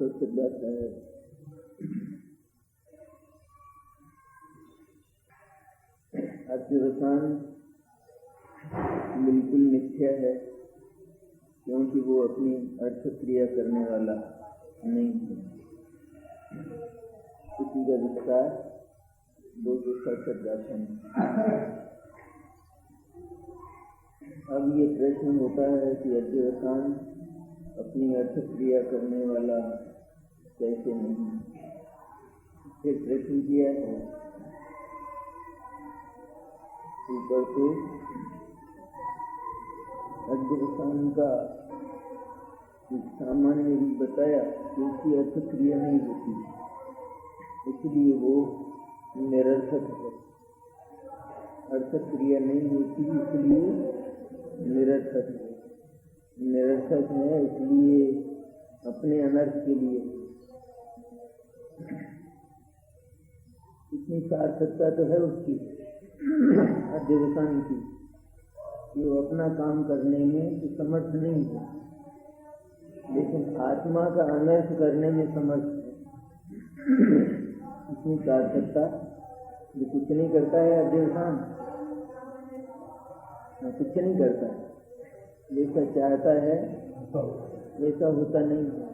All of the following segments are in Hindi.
जाता है। अध्यवसान बिल्कुल मिथ्या है, क्योंकि वो अपनी अर्थ क्रिया करने वाला नहीं है। किसी का विस्तार दो दूसरा कर जाते हैं। अब ये प्रश्न होता है कि अध्यवसान अपनी अर्थ क्रिया करने वाला कैसे नहीं। फिर प्रश्न किया है ऊपर से अध्यवसान का सामान्य रूप बताया कि उसकी अर्थ क्रिया नहीं होती, इसलिए वो निरर्थक है। अर्थ क्रिया नहीं होती इसलिए निरर्थक है। निरर्थक है इसलिए अपने अनर्थ के लिए। इतनी सार्थकता तो है उसकी अध्यवसान की कि वो अपना काम करने में समर्थ नहीं है, लेकिन आत्मा का अनर्थ करने में समर्थ है। इतनी सार्थकता जो कुछ नहीं करता है अध्यवसान, कुछ नहीं करता है, जैसा चाहता है वैसा होता नहीं है।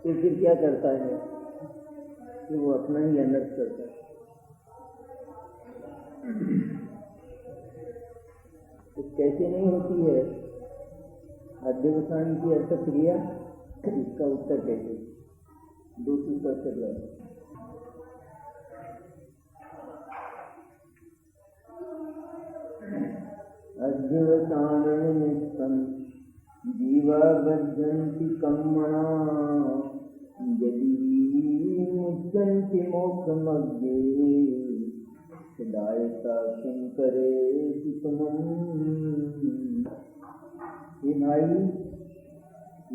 तो फिर क्या करता है कि वो अपना ही अनर्थ करता है। तो कैसे नहीं होती है अध्यवसान की अर्थ क्रिया, इसका उत्तर कैसे? दो सूत्र चल रहा है। अध्यवसान निमित्तं जीवा बद्धन्ति कर्मणा यदि मुच्यन्ति मोक्षमध्ये सदायता किं करेति तुमम्। हे भाई,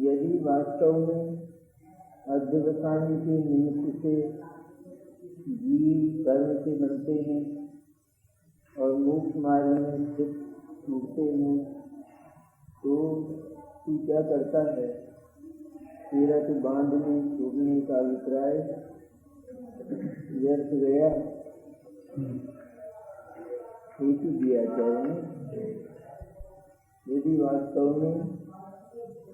यदि वास्तव में अध्यवसान के निमित्त से जीव कर्म से बनते हैं और मोक्ष मार्ग में स्थित होते हैं, तो तू क्या करता है? तेरा तो बांध में छोड़ने का अभिप्राय व्यर्थ गया। हेतु दिया चाहिए। यदि वास्तव में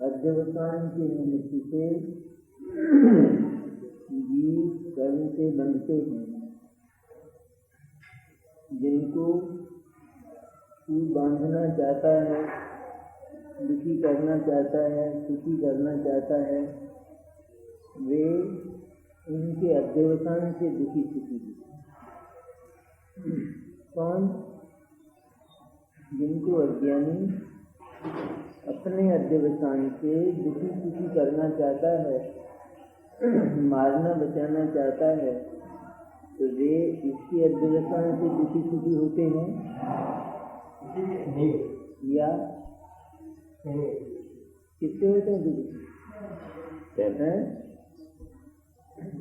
अध्यवसान के निमित्त से जीव कर्म से बनते हैं, जिनको तू बांधना चाहता है, दुखी करना चाहता है, सुखी करना चाहता है, वे उनके अध्यवसान से दुखी सुखी हैं। कौन? जिनको अज्ञानी अपने अध्यवसान से दुखी सुखी करना चाहता है, मारना बचाना चाहता है, तो वे इसके अध्यवसान से दुखी सुखी होते हैं या किससे होते हैं दुखी? कहते हैं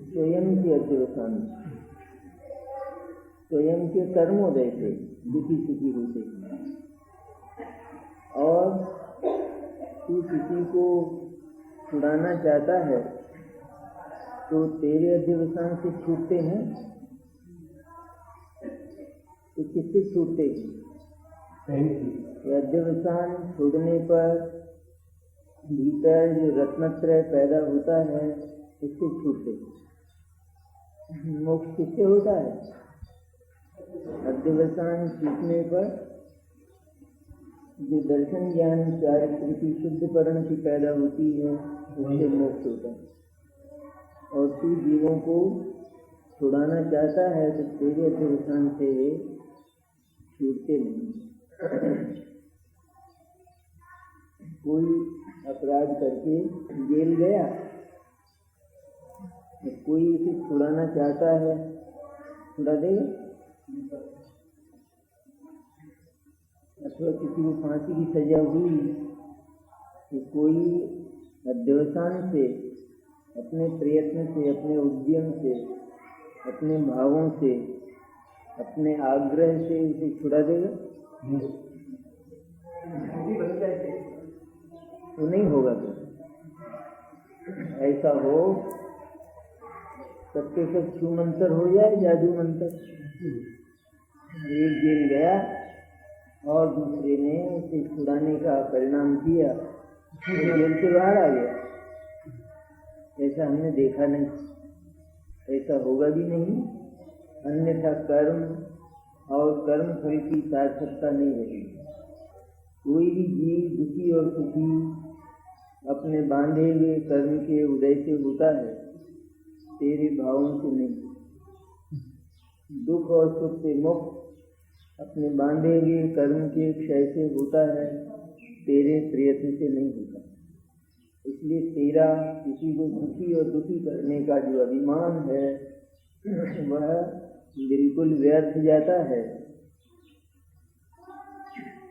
स्वयं के अध्यवसान, स्वयं के कर्मोदय से दुखी सुखी होते हैं। और तू किसी को छुड़ाना चाहता है तो तेरे अध्यवसान से छूटते हैं। तो किससे छूटते हैं? अध्यवसान छोड़ने पर भीतर जो रत्नत्रय पैदा होता है उससे छूटते हैं। मोक्ष किससे होता है? अध्यवसान छूटने पर जो दर्शन ज्ञान चारित्र की शुद्ध परण की पैदा होती है उससे मोक्ष होता है। और तू जीवों को छुड़ाना चाहता है तो तेरे अध्यवसान से छूटते नहीं। कोई अपराध करके जेल गया, तो कोई उसे छुड़ाना चाहता है, छुड़ा देगा? अथवा किसी को फांसी की सजा हुई तो कोई अध्यवसान से, अपने प्रयत्न से, अपने उद्यम से, अपने भावों से, अपने आग्रह से उसे छुड़ा देगा? तो नहीं होगा। तो ऐसा हो सबके सब छू मंतर हो जाए, जादू मंतर। एक जेल गया और दूसरे ने उसे छुड़ाने का परिणाम किया, तो जेल से बाहर आ गया। ऐसा हमने देखा नहीं, ऐसा होगा भी नहीं। अन्यथा कर्म और कर्म फल की सार्थकता नहीं रहेगी। कोई भी जीव दुखी और सुखी अपने बांधे हुए कर्म के उदय से होता है, तेरे भावों से नहीं। दुख और सुख से मुक्त अपने बांधे हुए कर्म के क्षय से होता है, तेरे प्रयत्न से नहीं होता। इसलिए तेरा किसी को सुखी और दुखी करने का जो अभिमान है वह बिल्कुल व्यर्थ जाता है।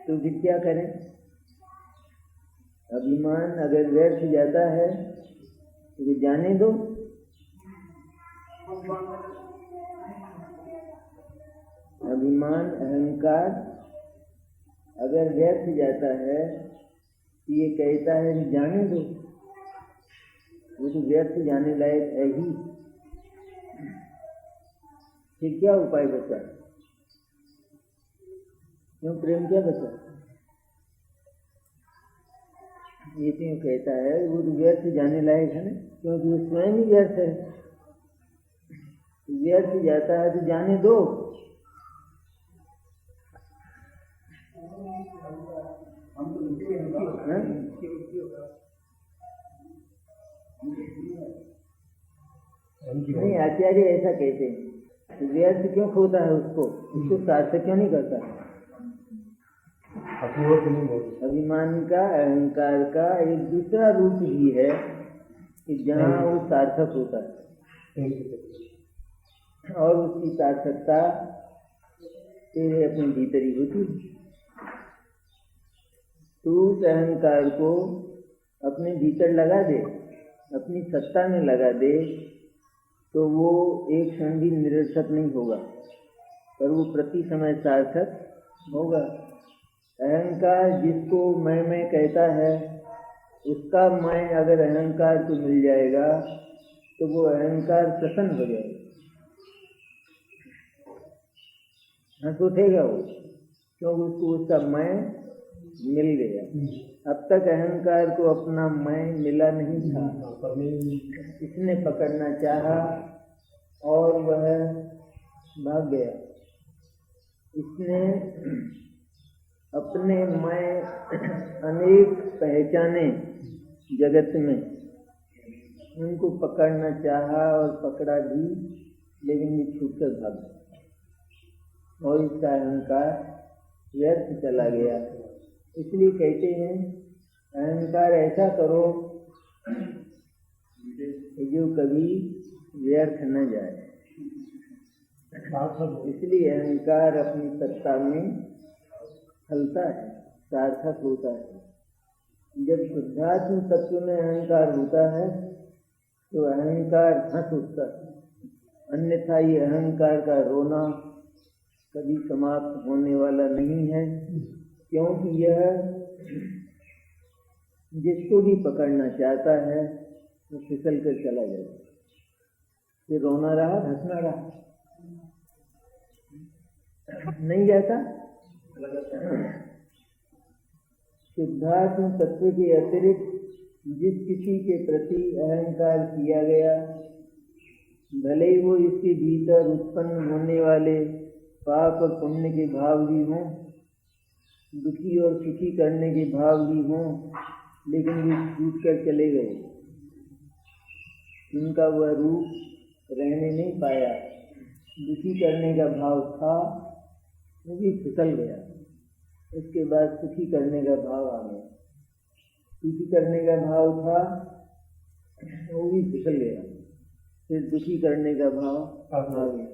तो फिर क्या करें? अभिमान अगर व्यर्थ जाता है तो जाने दो। अभिमान अहंकार अगर व्यर्थ जाता है तो ये कहता है कि जाने दो, वो तो व्यर्थ जाने लायक है ही। फिर क्या उपाय बचा? क्यों प्रेम क्या बचा? ये क्यों कहता है वो तो व्यर्थ जाने लायक है ना, क्योंकि वो स्वयं ही व्यर्थ है। व्यर्थ जाता है तो जाने दो। नहीं, आचार्य ऐसा कहते हैं, व्यर्थ क्यों खोता है उसको सार्थक क्यों नहीं करता? अभिमान का अहंकार का एक दूसरा रूप भी है कि जहाँ वो सार्थक होता है और उसकी सार्थकता तेरे अपने भीतर ही होती है। तू उस अहंकार को अपने भीतर लगा दे, अपनी सत्ता में लगा दे, तो वो एक क्षण भी निरर्थक नहीं होगा, पर वो प्रति समय सार्थक होगा। अहंकार जिसको मैं कहता है, उसका मैं अगर अहंकार को मिल जाएगा तो वो अहंकार प्रसन्न हो जाएगा, हंस उठेगा वो, क्योंकि उसको उसका मैं मिल गया। अब तक अहंकार को अपना मैं मिला नहीं था, इसने पकड़ना चाहा और वह भाग गया। इसने अपने मैं अनेक पहचाने जगत में, उनको पकड़ना चाहा और पकड़ा भी, लेकिन ये छूट कर भाग गया और इसका अहंकार व्यर्थ चला गया। इसलिए कहते हैं अहंकार ऐसा करो जो कभी व्यर्थ न जाए। इसलिए अहंकार अपनी सत्ता में फलता है, सार्थक होता है। जब शुद्धात्म तत्व में अहंकार होता है तो अहंकार हंस उठता है, अन्यथा ये अहंकार का रोना कभी समाप्त होने वाला नहीं है, क्योंकि यह जिसको भी पकड़ना चाहता है वो फिसल कर चला जाता है। फिर रोना रहा, हंसना रहा, नहीं जाता। शुद्धात्म तत्व के अतिरिक्त जिस किसी के प्रति अहंकार किया गया, भले ही वो इसके भीतर उत्पन्न होने वाले पाप और पुण्य के भाव भी हों, दुखी और सुखी करने के भाव भी हों, लेकिन वे छूट कर चले गए। इनका वह रूप रहने नहीं पाया। दुखी करने का भाव था, वो भी फिसल गया। इसके बाद सुखी करने का भाव आ गया। सुखी करने का भाव था, वो भी फिसल गया। फिर दुखी करने का भाव आ गया।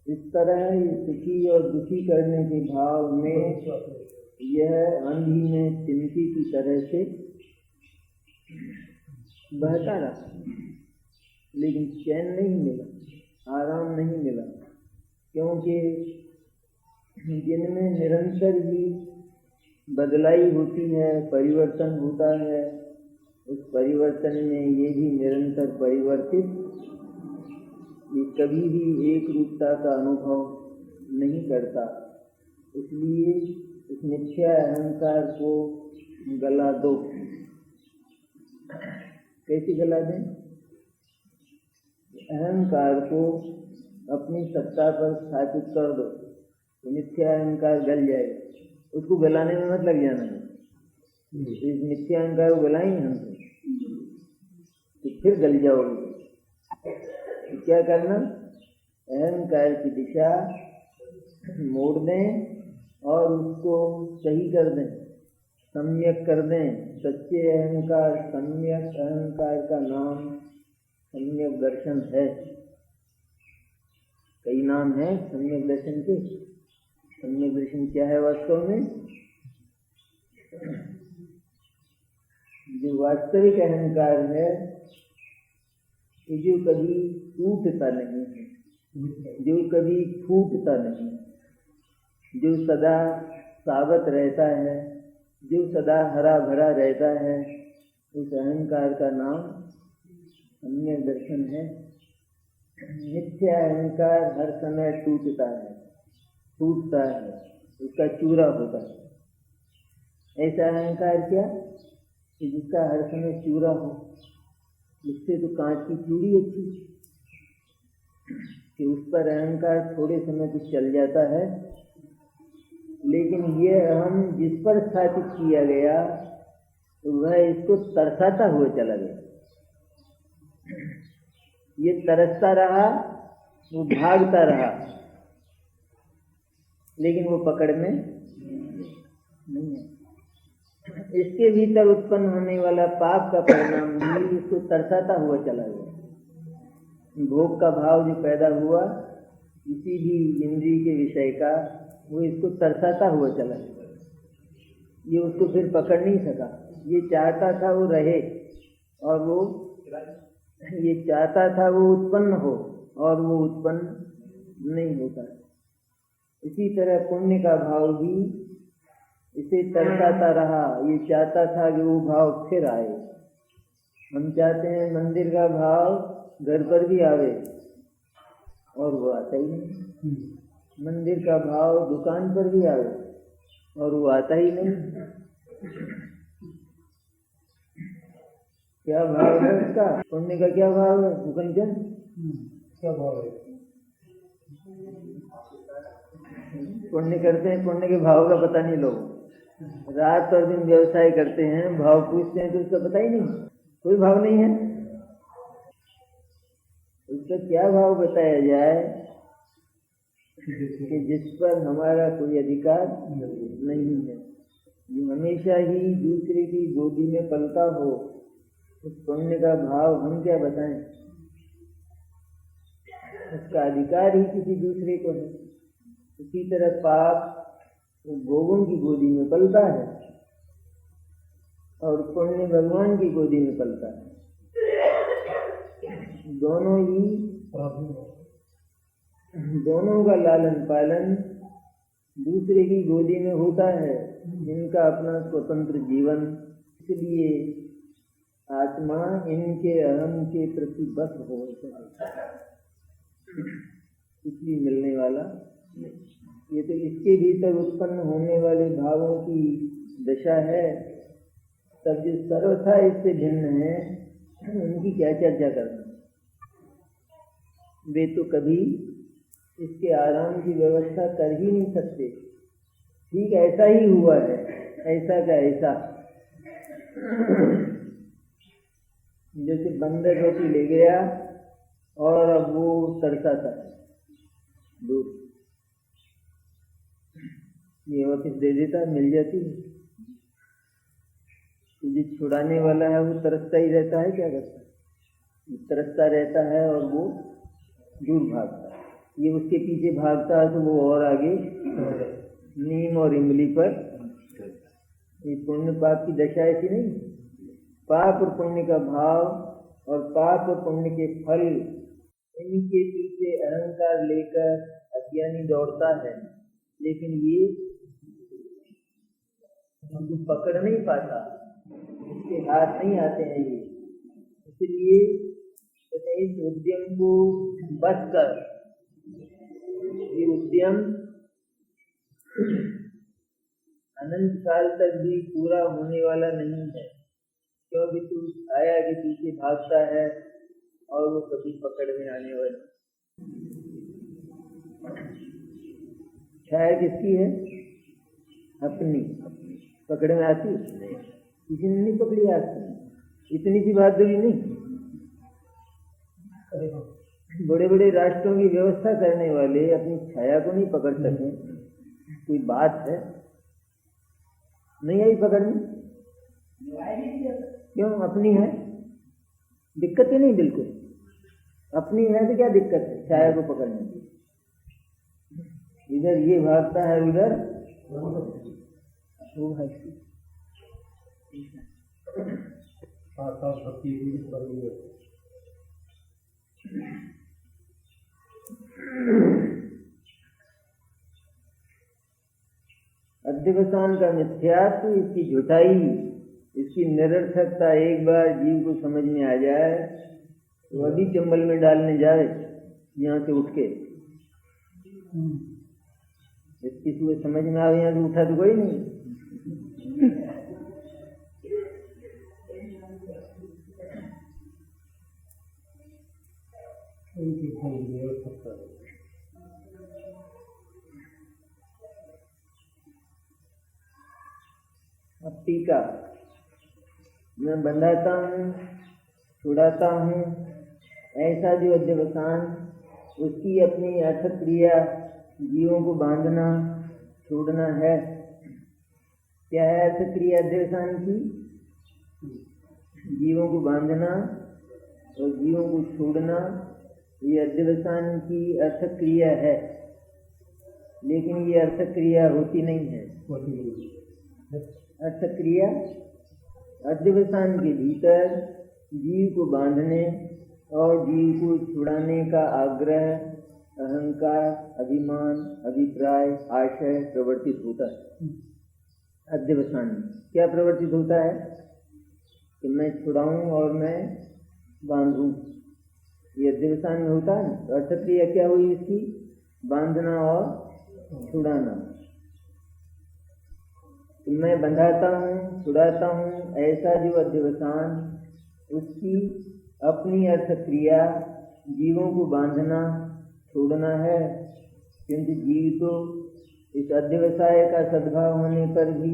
इस तरह ये सुखी और दुखी करने के भाव में यह आंधी में चिमटी की तरह से बहता रहा, लेकिन चैन नहीं मिला, आराम नहीं मिला, क्योंकि जिनमें निरंतर ही बदलाई होती है, परिवर्तन होता है, उस परिवर्तन में ये भी निरंतर परिवर्तित, ये कभी भी एक रूपता का अनुभव नहीं करता। इसलिए इस मिथ्या अहंकार को गला दो। कैसे गला दें? अहंकार को अपनी सत्ता पर स्थापित कर दो तो मिथ्या अहंकार गल जाएगा। उसको गलाने में मत लग जाना। इस मिथ्या अहंकार को गलाएंगे हम तो फिर गल जाओगे। तो क्या करना? अहंकार की दिशा मोड़ दें और उसको सही कर दें, सम्यक कर दें। सच्चे अहंकार, सम्यक अहंकार का नाम सम्यक दर्शन है। कई नाम है सम्यक दर्शन के। सम्यक दर्शन क्या है वास्तव में? जो वास्तविक अहंकार है कि जो कभी टूटता नहीं है, जो कभी फूटता नहीं, जो सदा सावत रहता है, जो सदा हरा भरा रहता है, उस अहंकार का नाम सम्यक दर्शन है। मिथ्या अहंकार हर समय टूटता है, टूटता है, उसका चूरा होता है। ऐसा अहंकार क्या कि जिसका हर समय चूरा हो। इससे तो कांच की चूड़ी अच्छी कि उस पर अहंकार थोड़े समय कुछ चल जाता है, लेकिन ये अहम जिस पर स्थापित किया गया वह इसको तरसाता हुआ चला गया। ये तरसता रहा, वो भागता रहा, लेकिन वो पकड़ में नहीं है। इसके भीतर उत्पन्न होने वाला पाप का परिणाम भी इसको तरसाता हुआ चला गया। भोग का भाव जो पैदा हुआ किसी भी इंद्रिय के विषय का, वो इसको तरसाता हुआ चला गया। ये उसको फिर पकड़ नहीं सका। ये चाहता था वो रहे, और वो ये चाहता था वो उत्पन्न हो, और वो उत्पन्न नहीं होता। इसी तरह पुण्य का भाव भी इसे तरसाता रहा। ये चाहता था कि वो भाव फिर आए। हम चाहते हैं मंदिर का भाव घर पर भी आवे, और वो आता ही नहीं। मंदिर का भाव दुकान पर भी आवे, और वो आता ही नहीं। क्या भाव है उसका? पुण्य का क्या भाव है? मुकंचन क्या भाव है? पुण्य करते हैं, पुण्य के भाव का पता नहीं। लोग रात और दिन व्यवसाय करते हैं, भाव पूछते हैं तो उसका पता ही नहीं। कोई भाव नहीं है। उसका क्या भाव बताया जाए कि जिस पर हमारा कोई अधिकार नहीं है, जो हमेशा ही दूसरे की गोदी में पलता हो, उस पुण्य का भाव हम क्या बताएं? उसका अधिकार ही किसी दूसरे को है। इसी तरह पाप गोगों की गोदी में पलता है, और पुण्य भगवान की गोदी में पलता है। दोनों का लालन पालन दूसरे की गोदी में होता है, जिनका अपना स्वतंत्र जीवन। इसलिए आत्मा इनके अहम के प्रति बस हो इसलिए मिलने वाला। ये तो इसके भीतर उत्पन्न होने वाले भावों की दशा है। तब जो सर्वथा इससे भिन्न है, उनकी क्या चर्चा करना। वे तो कभी इसके आराम की व्यवस्था कर ही नहीं सकते। ठीक ऐसा ही हुआ है, ऐसा का ऐसा। जैसे बंदर रोटी ले गया और अब वो तरसा था दूध, ये वापस दे देता, मिल जाती है। तो जो छुड़ाने वाला है वो तरसता ही रहता है। क्या करता है? तरसता रहता है और वो दूर भागता है। ये उसके पीछे भागता है तो वो और आगे नीम और इमली पर। ये पुण्य पाप की दशा ऐसी नहीं। पाप और पुण्य का भाव और पाप और पुण्य के फल, इनके पीछे अहंकार लेकर अज्ञानी दौड़ता है, लेकिन ये उनको पकड़ नहीं पाता। इसके हाथ नहीं आते हैं ये। इसलिए इस उद्यम को बस कर, ये उद्यम अनंत काल तक भी पूरा होने वाला नहीं है, क्योंकि तू छाया के पीछे भागता है और वो कभी पकड़ में आने वाली। छाया किसकी है? अपनी। पकड़ में आती है? किसी ने नहीं पकड़ी आती। इतनी सी बहादुरी नहीं। बड़े बड़े राष्ट्रों की व्यवस्था करने वाले अपनी छाया को नहीं पकड़ सके, कोई बात है? नहीं आई पकड़ में? क्यों? अपनी है, दिक्कत ही नहीं। बिल्कुल अपनी है तो क्या दिक्कत है छाया को पकड़ने की? इधर ये भागता है, उधर वो भागती। अध्यवसान का मिथ्यात्व, इसकी झूठाई, इसकी निरर्थकता एक बार जीव को समझ में आ जाए तो अभी चंबल में डालने जाए यहाँ से उठ के। किसी को समझ में आवे यहाँ से उठा तो कोई नहीं। अब टीका, मैं बंधाता हूँ, छुड़ाता हूँ, ऐसा जो अध्यवसान, उसकी अपनी अर्थक क्रिया जीवों को बांधना छोड़ना है। क्या है अर्थक क्रिया अध्यवसान की? जीवों को बांधना और जीवों को छोड़ना, ये अध्यवसान की अर्थक क्रिया है। लेकिन ये अर्थक क्रिया होती नहीं है। अर्थक क्रिया अध्यवसान के भीतर जीव को बांधने और जीव को छुड़ाने का आग्रह, अहंकार, अभिमान, अभिप्राय, आशय प्रवर्तित होता है। अध्यवसान में क्या प्रवर्तित होता है कि मैं छुड़ाऊं और मैं बांधूं, ये अध्यवसान में होता है। तो अर्थक क्रिया क्या हुई इसकी? बांधना और छुड़ाना। तो मैं बंधाता हूँ, छुड़ाता हूँ, ऐसा जो अध्यवसान, उसकी अपनी अर्थक क्रिया जीवों को बांधना छोड़ना है। क्योंकि जीव तो इस अध्यवसाय का सद्भाव होने पर भी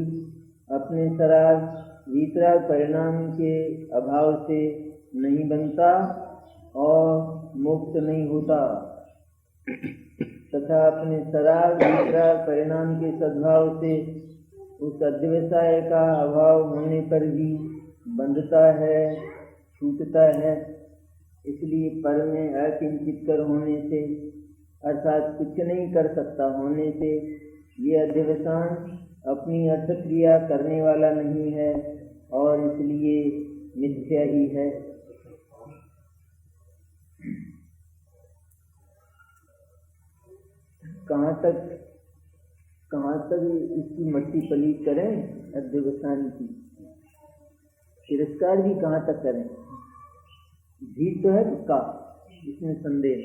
अपने सराग वितराग परिणाम के अभाव से नहीं बनता और मुक्त नहीं होता, तथा अपने सराग वितराग परिणाम के सद्भाव से उस अध्यवसाय का अभाव होने पर भी बंधता है, छूटता है। इसलिए पर में अकिंचित कर होने से, अर्थात कुछ नहीं कर सकता होने से, ये अध्यवसान अपनी अर्थक क्रिया करने वाला नहीं है और इसलिए मिथ्या ही है। कहाँ तक इसकी मट्टी पलीत करें अध्यवसान की? तिरस्कार भी कहाँ तक करें? जीत तो है उसका, इसमें संदेह।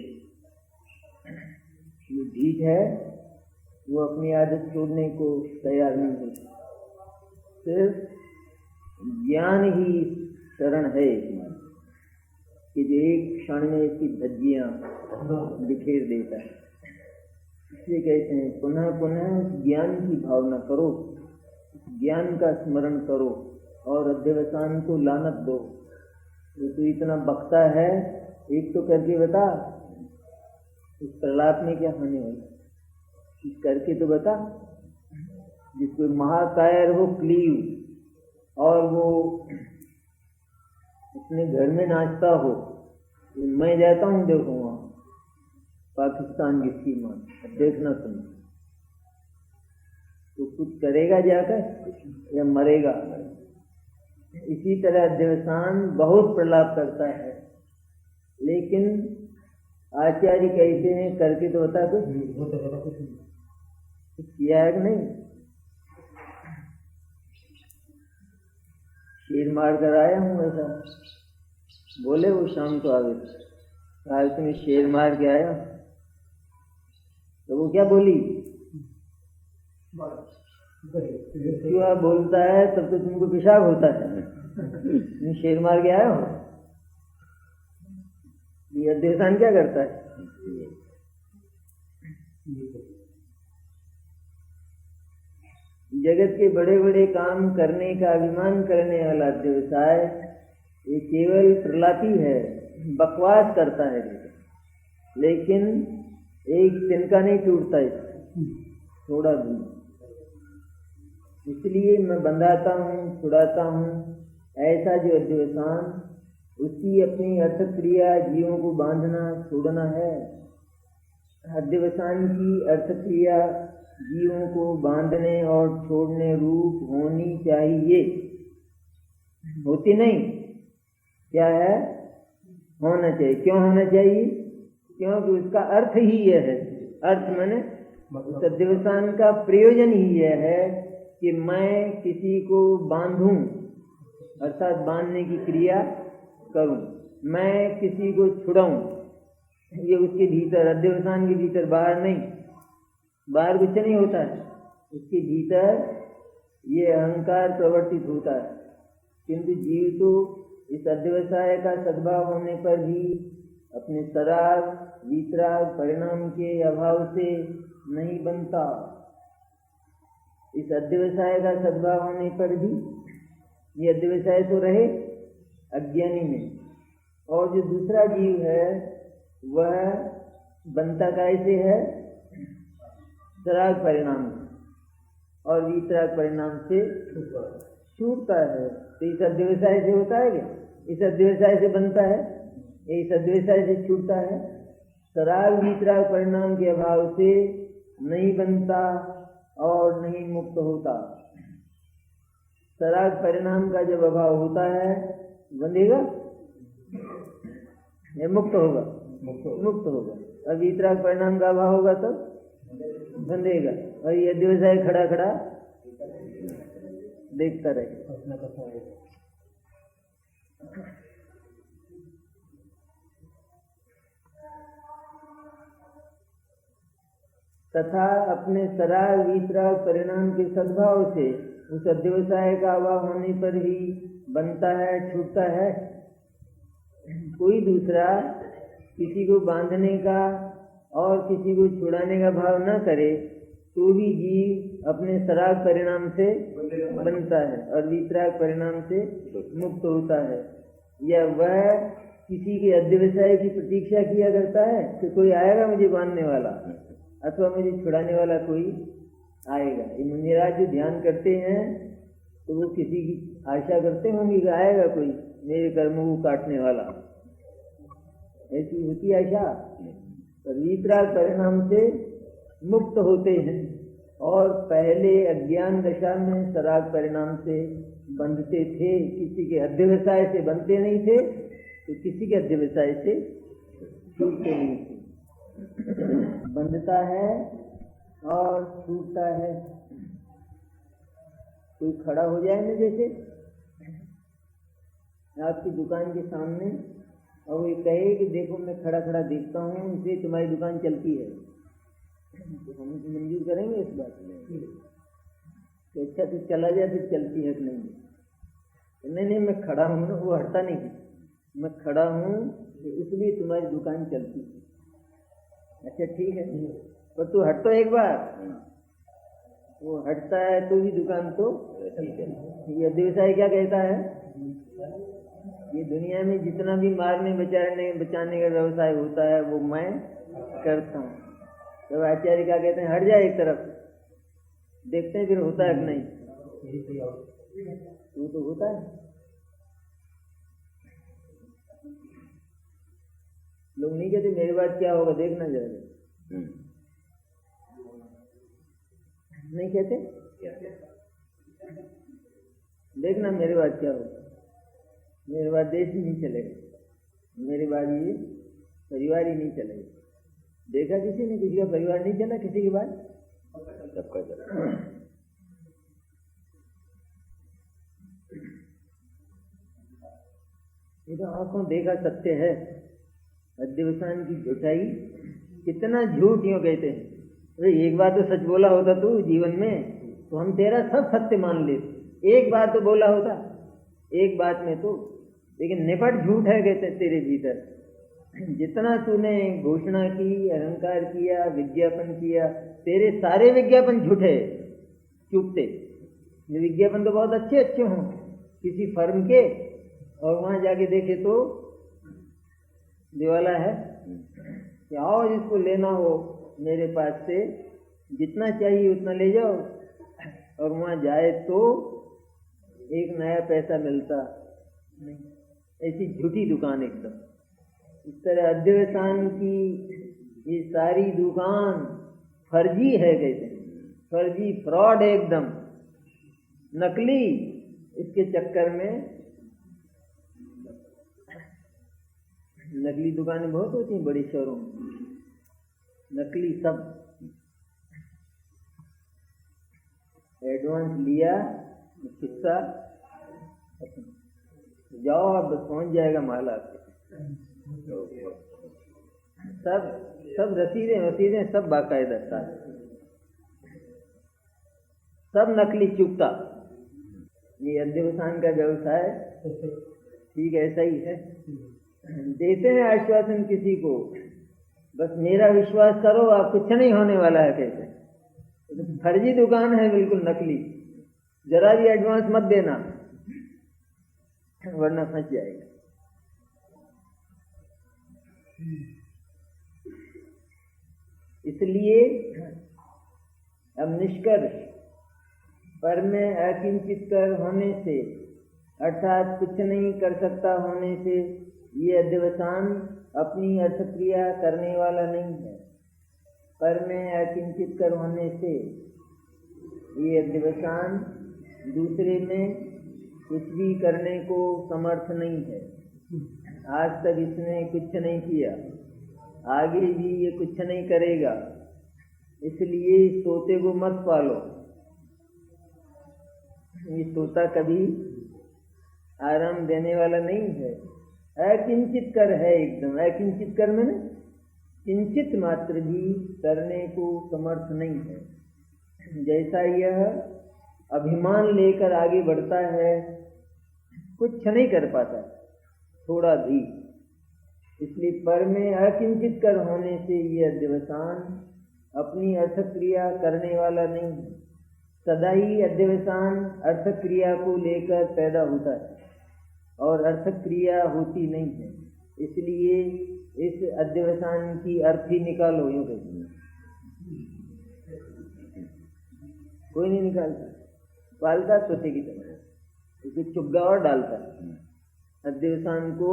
जो जीत है वो अपनी आदत छोड़ने को तैयार नहीं होती। सिर्फ ज्ञान ही शरण है कि जो एक क्षण में इसकी धज्जियां बिखेर देता है। इसलिए कहते हैं पुनः पुनः ज्ञान की भावना करो, ज्ञान का स्मरण करो और अध्यवसान को लानत दो। तो इतना बकता है, एक तो करके बता, इस प्रलाप में क्या होने वाला, करके तो बता। जिसको महाकायर हो क्लीव और वो अपने घर में नाचता हो, मैं जाता हूँ देखो वहाँ पाकिस्तान की सीमा, देखना तुम तो कुछ करेगा जाकर या मरेगा। इसी तरह अध्यवसान बहुत प्रलाप करता है, लेकिन आचार्य कहते हैं करके तो बता कुछ किया है कि नहीं। शेर मार कर आया हूँ ऐसा बोले। वो शाम को आ गए, कहा तुम्हें शेर मार के आया। तो वो क्या बोली, क्यों बोलता है तब तो तुमको पेशाब होता है, तुम शेर मार के आए हो। ये अध्ययन क्या करता है, जगत के बड़े बड़े काम करने का अभिमान करने वाला व्यवसाय ये केवल प्रलापी है, बकवास करता है, लेकिन एक तिनका नहीं टूटता इससे, थोड़ा भी। इसलिए मैं बंधाता हूँ, छुड़ाता हूँ। ऐसा जो अध्यवसान, उसकी अपनी अर्थक्रिया जीवों को बांधना छोड़ना है। अध्यवसान की अर्थक्रिया जीवों को बांधने और छोड़ने रूप होनी चाहिए, होती नहीं, क्या है, होना चाहिए। क्यों होना चाहिए, क्योंकि उसका अर्थ ही यह है। अर्थ माने उस अध्यवसान का प्रयोजन ही यह है कि मैं किसी को बांधूं, अर्थात बांधने की क्रिया करूं, मैं किसी को छुड़ाऊं। ये उसके भीतर, अध्यवसान के भीतर, बाहर नहीं, बाहर कुछ नहीं होता है, उसके भीतर ये अहंकार प्रवर्तित होता है। किंतु जीव तो इस अध्यवसाय का सद्भाव होने पर भी अपने सराग वितराग परिणाम के अभाव से नहीं बनता। इस अध्यवसाय का सद्भाव होने पर भी ये अध्यवसाय तो रहे अज्ञानी में, और जो दूसरा जीव है वह बनता कैसे है, सराग परिणाम और वितराग परिणाम से छूटता है। तो इस अध्यवसाय से होता है क्या, इस अध्यवसाय से बनता है, इस अध्यवसाय से छूटता है। सराग वितराग परिणाम के अभाव से नहीं बनता और नहीं मुक्त होता। सराग परिणाम का जब अभाव होता है बंधेगा या मुक्त होगा, मुक्त होगा। और वितराग परिणाम का अभाव होगा तब बंधेगा, और ये अध्यवसाय खड़ा खड़ा देखता रहेगा। तथा अपने सराग वितराग परिणाम के सद्भाव से उस अध्यवसाय का अभाव होने पर ही बनता है, छूटता है। कोई दूसरा किसी को बांधने का और किसी को छुड़ाने का भाव न करे तो भी जीव अपने सराग परिणाम से बनता है और वितराग परिणाम से मुक्त होता है। या वह किसी के अध्यवसाय की प्रतीक्षा किया करता है कि कोई आएगा मुझे बांधने वाला अथवा मुझे छुड़ाने वाला कोई आएगा। ये मुनिराज जो ध्यान करते हैं तो वो किसी की आशा करते होंगे कि आएगा कोई मेरे कर्मों को काटने वाला, ऐसी होती आशा। तो वितराग परिणाम से मुक्त होते हैं और पहले अज्ञान दशा में सराग परिणाम से बंधते थे, किसी के अध्यवसाय से बनते नहीं थे तो किसी के अध्यवसाय से छूटते नहीं थे। बंधता है और छूटता है। कोई खड़ा हो जाए ना, जैसे आपकी दुकान के सामने, और वो कहे कि देखो मैं खड़ा खड़ा देखता हूँ इसलिए तुम्हारी दुकान चलती है, तो हम मंजूर करेंगे इस बात में तो अच्छा तो चला जाए फिर चलती है कि नहीं, नहीं मैं खड़ा हूँ ना, वो हटता नहीं, मैं खड़ा हूँ इसलिए तुम्हारी दुकान चलती है। अच्छा ठीक है, पर तू हट तो एक बार, वो हटता है तो भी दुकान तो ठीक है। ये अध्यवसाय क्या कहता है, ये दुनिया में जितना भी मारने बचाने का व्यवसाय होता है वो मैं करता हूँ। तो आचार्य क्या कहते हैं, हट जाए एक तरफ, देखते हैं फिर होता है कि नहीं। वो तो होता है, लोग नहीं कहते मेरे बाद क्या होगा देखना जरा, नहीं कहते देखना मेरे बाद क्या होगा, मेरे बाद देश ही नहीं चलेगा, मेरे बाद ये परिवार ही नहीं चलेगा। देखा किसी ने किसी का परिवार नहीं चला, किसी के बाद सबका चला। ये तो आंखों देखा सत्य है। अध्यवसान की झूठाई, कितना झूठ यूँ कहते हैं। अरे एक बार तो सच बोला होता तू जीवन में, तो हम तेरा सब सत्य मान लेते। एक बार तो बोला होता, एक बात में तो, लेकिन निपट झूठ है कहते तेरे भीतर। जितना तूने घोषणा की, अहंकार किया, विज्ञापन किया, तेरे सारे विज्ञापन झूठे चुपते। ये विज्ञापन तो बहुत अच्छे अच्छे हों किसी फर्म के, और वहाँ जाके देखे तो दिवाला है कि आओ जिसको लेना हो मेरे पास से जितना चाहिए उतना ले जाओ, और वहाँ जाए तो एक नया पैसा मिलता नहीं। ऐसी झूठी दुकान एकदम। इस तरह अध्यवसान की ये सारी दुकान फर्जी है कहते हैं, फर्जी, फ्रॉड है एकदम, नकली। इसके चक्कर में नकली दुकानें बहुत होती हैं बड़े शहरों में, नकली सब। एडवांस लिया, किस्सा जाओ आप बस पहुंच जाएगा माल आपके। सब रसीदें सब बाकायदा साथ, सब नकली चुपता। ये अध्यवसान का व्यवसाय ठीक ऐसा ही है। देते हैं आश्वासन किसी को, बस मेरा विश्वास करो, आप कुछ नहीं होने वाला है कहते। फर्जी दुकान है, बिल्कुल नकली। जरा भी एडवांस मत देना वरना फंस जाएगा। इसलिए अब निष्कर्ष, पर में अकिंचित कर होने से, अर्थात कुछ नहीं कर सकता होने से, ये अध्यवसान अपनी अर्थक्रिया करने वाला नहीं है। पर में अकिंचित कर होने से ये अध्यवसान दूसरे में कुछ भी करने को समर्थ नहीं है। आज तक इसने कुछ नहीं किया, आगे भी ये कुछ नहीं करेगा। इसलिए इस तोते को मत पालो। ये तोता कभी आराम देने वाला नहीं है। अकिंचित कर है एकदम। अकिंचित कर मैंने किंचित मात्र भी करने को समर्थ नहीं है। जैसा यह अभिमान लेकर आगे बढ़ता है, कुछ नहीं कर पाता थोड़ा भी। इसलिए पर में अकिंचित कर होने से यह अध्यवसान अपनी अर्थक्रिया करने वाला नहीं है। सदा ही अध्यवसान अर्थक्रिया को लेकर पैदा होता है और अर्थक्रिया होती नहीं है। इसलिए इस अध्यवसान की अर्थ ही निकालो। यूँ कहते हैं कोई नहीं निकालता, पालता तोते की तरह, उसे चुग्गा और डालता। अध्यवसान को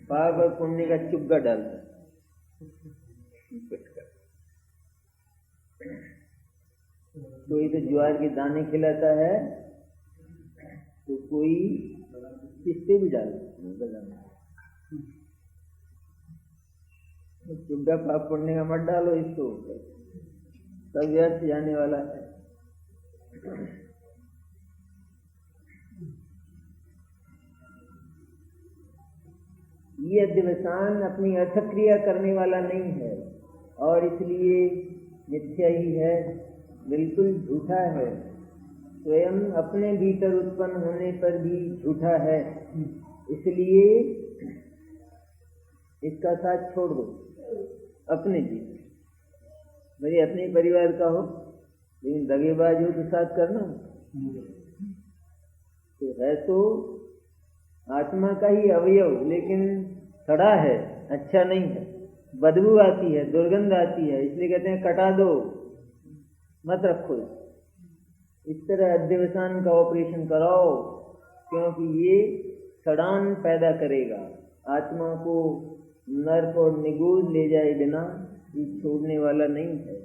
पाप और पुण्य का चुग्गा डालता। कोई तो ज्वार के दाने खिलाता है, तो कोई किस्ते भी डालता। चुग्गा पाप पुण्य का मत डालो, इसको सब व्यर्थ जाने वाला है। ये अध्यवसान अपनी अर्थक्रिया करने वाला नहीं है और इसलिए मिथ्या ही है, बिल्कुल झूठा है। स्वयं अपने भीतर उत्पन्न होने पर भी झूठा है। इसलिए इसका साथ छोड़ दो। अपने भीतर मेरे अपने परिवार का हो, लेकिन दगेबाज हो तो साथ करना। तो है तो आत्मा का ही अवयव, लेकिन सड़ा है, अच्छा नहीं है, बदबू आती है, दुर्गंध आती है। इसलिए कहते हैं कटा दो, मत रखो। इस तरह अध्यवसान का ऑपरेशन कराओ, क्योंकि ये सड़ान पैदा करेगा। आत्मा को नर्क और निगूज ले जाए बिना ये छोड़ने वाला नहीं है।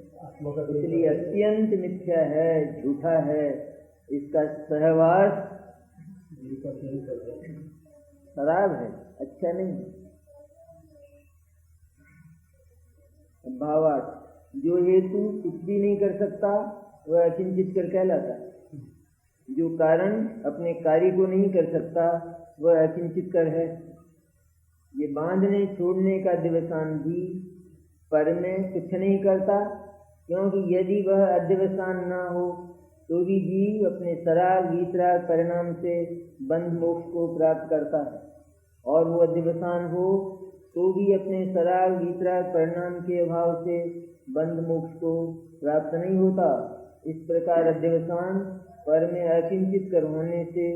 इसलिए अत्यंत मिथ्या है, झूठा है। इसका सहवास खराब है, अच्छा नहीं। भावार्थ, जो हेतु कुछ भी नहीं कर सकता वह अकिंचित कर कहलाता है। जो कारण अपने कार्य को नहीं कर सकता वह अकिंचित कर है। ये बांधने छोड़ने का अध्यवसान भी पर में कुछ नहीं करता, क्योंकि यदि वह अध्यवसान न हो तो भी जीव अपने सराग वितराग परिणाम से बंध मोक्ष को प्राप्त करता है, और वो अध्यवसान हो तो भी अपने सराग वितराग परिणाम के अभाव से बंध मोक्ष को प्राप्त नहीं होता। इस प्रकार अध्यवसान पर में अकिंचित कर होने से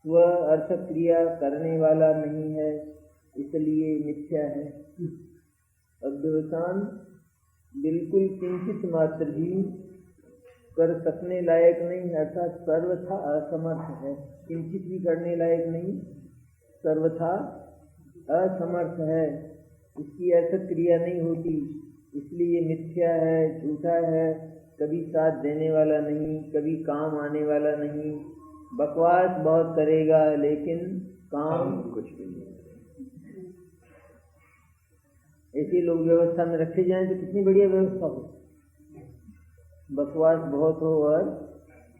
वह अर्थ क्रिया करने वाला नहीं है, इसलिए मिथ्या है। अध्यवसान बिल्कुल किंचित मात्र भी कर सकने लायक नहीं, अर्थात सर्वथा असमर्थ है। किंचित भी करने लायक नहीं, सर्वथा असमर्थ है। इसकी अर्थ क्रिया नहीं होती, इसलिए मिथ्या है, झूठा है, कभी साथ देने वाला नहीं, कभी काम आने वाला नहीं। बकवास बहुत करेगा लेकिन काम कुछ भी नहीं। ऐसे लोग व्यवस्था में रखे जाएं तो कितनी बढ़िया व्यवस्था हो। बकवास बहुत हो और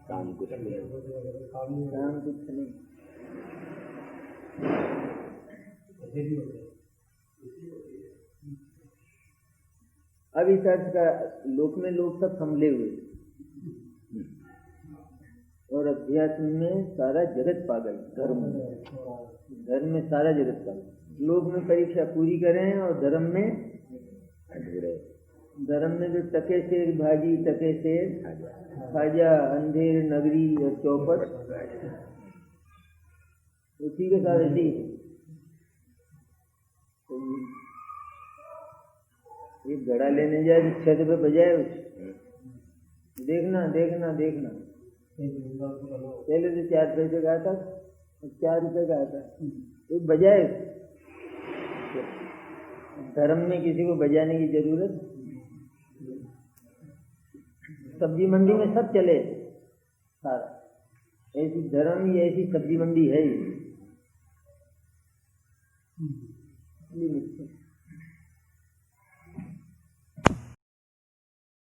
काम कुछ नहीं। अब इस अर्थ का लोक में लोग सब संभले हुए और अध्यात्म में सारा जगत पागल। धर्म में सारा जगत पागल। लोक में परीक्षा पूरी करें और धर्म में जो टके शेर भाजी, टके शेर खाजा, अंधेर नगरी और चौपट, उसी के साथ ऐसी एक घड़ा लेने जाए तो छत पे बजाए उसे, देखना देखना देखना। पहले तो 4 पैसे का आता, 4 रुपए का आता, तो बजाए। धर्म में किसी को बजाने की जरूरत। सब्जी मंडी में सब चले सारा, ऐसी धर्म ही ऐसी सब्जी मंडी है ही।